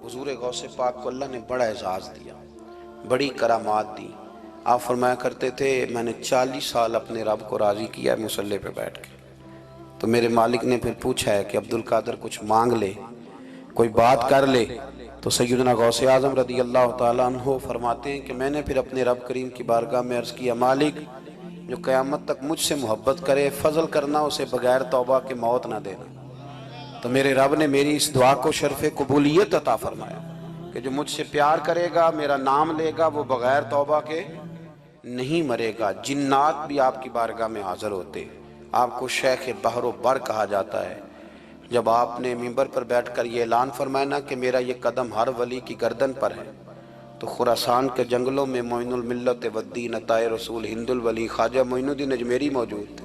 حضور غوث پاک کو اللہ نے بڑا اعزاز دیا، بڑی کرامات دی۔ آپ فرمایا کرتے تھے میں نے 40 سال اپنے رب کو راضی کیا ہے مصلی پہ بیٹھ کے۔ تو میرے مالک نے پھر پوچھا ہے کہ عبدالقادر کچھ مانگ لے، کوئی بات کر لے، تو سیدنا غوث اعظم رضی اللہ تعالیٰ عنہ فرماتے ہیں کہ میں نے پھر اپنے رب کریم کی بارگاہ میں عرض کیا، مالک جو قیامت تک مجھ سے محبت کرے فضل کرنا، اسے بغیر توبہ کے موت نہ دینا۔ تو میرے رب نے میری اس دعا کو شرف قبولیت عطا فرمایا کہ جو مجھ سے پیار کرے گا، میرا نام لے گا، وہ بغیر توبہ کے نہیں مرے گا۔ جنات بھی آپ کی بارگاہ میں حاضر ہوتے۔ آپ کو شیخ بحر و بر کہا جاتا ہے۔ جب آپ نے منبر پر بیٹھ کر یہ اعلان فرمایا نا کہ میرا یہ قدم ہر ولی کی گردن پر ہے، تو خراسان کے جنگلوں میں معین الملت والدین عطائے رسول ہند الولی خواجہ معین الدین اجمیری موجود تھے۔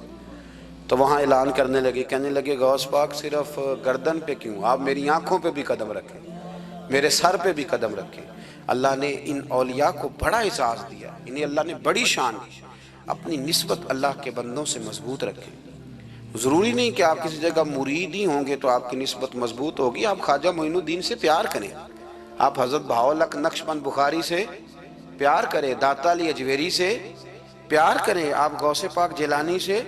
تو وہاں اعلان کرنے لگے، کہنے لگے غوث پاک صرف گردن پہ کیوں، آپ میری آنکھوں پہ بھی قدم رکھیں، میرے سر پہ بھی قدم رکھیں۔ اللہ نے ان اولیاء کو بڑا اعزاز دیا، انہیں اللہ نے بڑی شان دی۔ اپنی نسبت اللہ کے بندوں سے مضبوط رکھیں۔ ضروری نہیں کہ آپ کسی جگہ مرید ہی ہوں گے تو آپ کی نسبت مضبوط ہوگی۔ آپ خواجہ معین الدین سے پیار کریں، آپ حضرت بہاءالحق نقشبند بخاری سے پیار کریں، داتا علی اجویری سے پیار کریں، آپ غوث پاک جیلانی سے،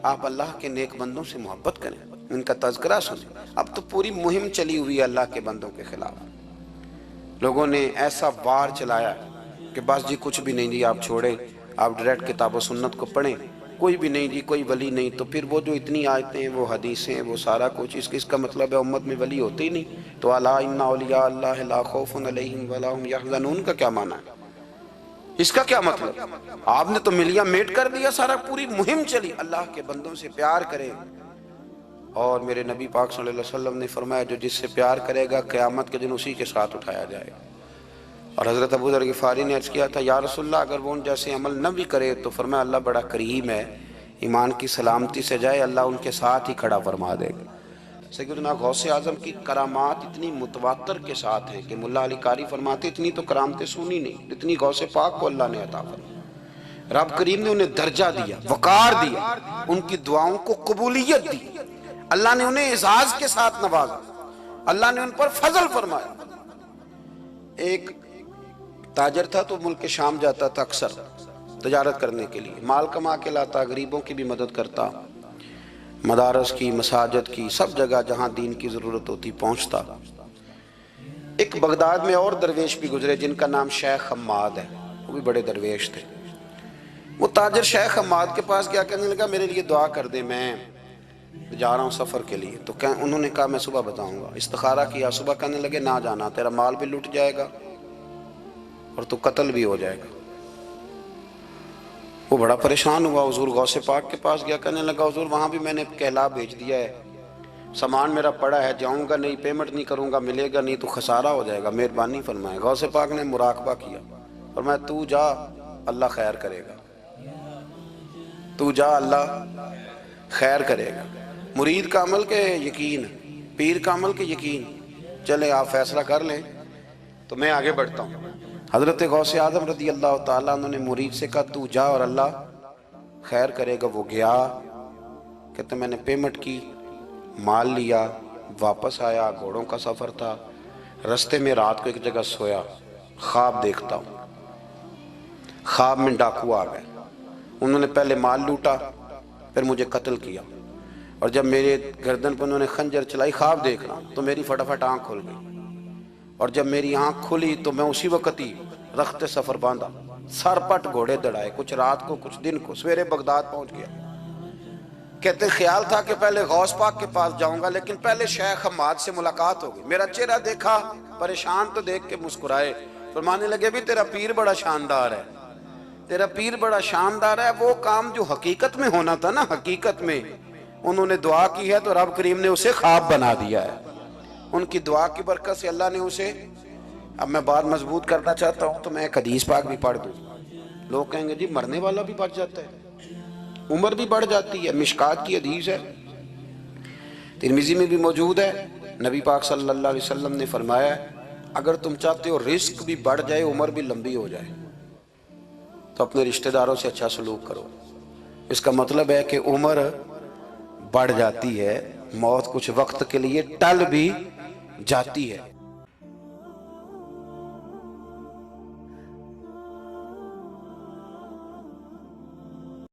آپ اللہ کے نیک بندوں سے محبت کریں، ان کا تذکرہ سنیں۔ اب تو پوری مہم چلی ہوئی ہے اللہ کے بندوں کے خلاف۔ لوگوں نے ایسا وار چلایا کہ بس جی کچھ بھی نہیں جی، آپ چھوڑیں، آپ ڈائریکٹ کتاب و سنت کو پڑھیں، کوئی بھی نہیں جی، کوئی ولی نہیں۔ تو پھر وہ جو اتنی آیتیں، وہ حدیثیں، وہ سارا کچھ، اس کا مطلب ہے امت میں ولی ہوتے ہی نہیں۔ تو الا ان اولیاء اللہ لا خوف علیہم ولا هم یحزنون کا کیا معنی ہے؟ اس کا کیا مطلب؟ آپ نے تو ملیا میٹ کر دیا، سارا پوری مہم چلی۔ اللہ کے بندوں سے پیار کریں، اور میرے نبی پاک صلی اللہ علیہ وسلم نے فرمایا جو جس سے پیار کرے گا قیامت کے دن اسی کے ساتھ اٹھایا جائے گا۔ اور حضرت ابو ذر غفاری نے عرض کیا تھا یا رسول اللہ اگر وہ ان جیسے عمل نہ بھی کرے تو فرمایا اللہ بڑا کریم ہے، ایمان کی سلامتی سے جائے اللہ ان کے ساتھ ہی کھڑا فرما دے گا۔ سیدنا غوث اعظم کی کرامات اتنی متواتر کے ساتھ ہیں کہ ملا علی قاری فرماتے اتنی تو کرامتیں سنی نہیں اتنی غوث پاک کو اللہ نے عطا فرمائی۔ رب کریم نے انہیں درجہ دیا، وقار دیا، ان کی دعاؤں کو قبولیت دی، اللہ نے انہیں اعزاز کے ساتھ نوازا، اللہ نے ان پر فضل فرمایا۔ ایک تاجر تھا تو ملک شام جاتا تھا اکثر تجارت کرنے کے لیے، مال کما کے لاتا، غریبوں کی بھی مدد کرتا، مدارس کی، مساجد کی، سب جگہ جہاں دین کی ضرورت ہوتی پہنچتا۔ ایک بغداد میں اور درویش بھی گزرے جن کا نام شیخ حماد ہے، وہ بھی بڑے درویش تھے۔ وہ تاجر شیخ حماد کے پاس گیا، کہنے لگا میرے لیے دعا کر دے، میں جا رہا ہوں سفر کے لیے۔ تو انہوں نے کہا میں صبح بتاؤں گا۔ استخارہ کیا، صبح کہنے لگے نہ جانا، تیرا مال بھی لٹ جائے گا اور تو قتل بھی ہو جائے گا۔ وہ بڑا پریشان ہوا، حضور غوث پاک کے پاس گیا، کہنے لگا حضور وہاں بھی میں نے کہلا بھیج دیا ہے، سامان میرا پڑا ہے، جاؤں گا نہیں، پیمنٹ نہیں کروں گا، ملے گا نہیں تو خسارہ ہو جائے گا، مہربانی فرمائے۔ غوث پاک نے مراقبہ کیا، فرمایا تو جا اللہ خیر کرے گا، تو جا اللہ خیر کرے گا۔ مرید کا عمل کے یقین، پیر کا عمل کے یقین، چلے آپ فیصلہ کر لیں تو میں آگے بڑھتا ہوں۔ حضرت غوث اعظم رضی اللہ تعالیٰ عنہ نے مرید سے کہا تو جا اور اللہ خیر کرے گا۔ وہ گیا، کہتے میں نے پیمنٹ کی، مال لیا، واپس آیا، گھوڑوں کا سفر تھا، رستے میں رات کو ایک جگہ سویا، خواب دیکھتا ہوں، خواب میں ڈاکو آ گئے، انہوں نے پہلے مال لوٹا پھر مجھے قتل کیا، اور جب میرے گردن پر انہوں نے خنجر چلائی، خواب دیکھ رہا ہوں تو میری فٹافٹ آنکھ کھل گئی، اور جب میری آنکھ کھلی تو میں اسی وقت ہی رخت سفر باندھا، سر پٹ گھوڑے دڑائے، کچھ رات کو کچھ دن کو، سویرے بغداد پہنچ گیا۔ کہتے خیال تھا کہ پہلے غوث پاک کے پاس جاؤں گا لیکن پہلے شیخ حماد سے ملاقات ہو گئی۔ میرا چہرہ دیکھا، پریشان تو دیکھ کے مسکرائے، فرمانے لگے بھی تیرا پیر بڑا شاندار ہے، تیرا پیر بڑا شاندار ہے۔ وہ کام جو حقیقت میں ہونا تھا نا، حقیقت میں انہوں نے دعا کی ہے تو رب کریم نے اسے خواب بنا دیا ہے۔ ان کی دعا کی برکت سے اللہ نے اسے، اب میں بات مضبوط کرنا چاہتا ہوں تو میں ایک حدیث پاک بھی پڑھ دوں۔ لوگ کہیں گے جی مرنے والا بھی بچ جاتا ہے، عمر بھی بڑھ جاتی ہے، مشکات کی حدیث ہے، ترمذی میں بھی موجود ہے۔ نبی پاک صلی اللہ علیہ وسلم نے فرمایا اگر تم چاہتے ہو رزق بھی بڑھ جائے، عمر بھی لمبی ہو جائے، تو اپنے رشتہ داروں سے اچھا سلوک کرو۔ اس کا مطلب ہے کہ عمر بڑھ جاتی ہے، موت کچھ وقت کے لیے ٹل بھی جاتی ہے،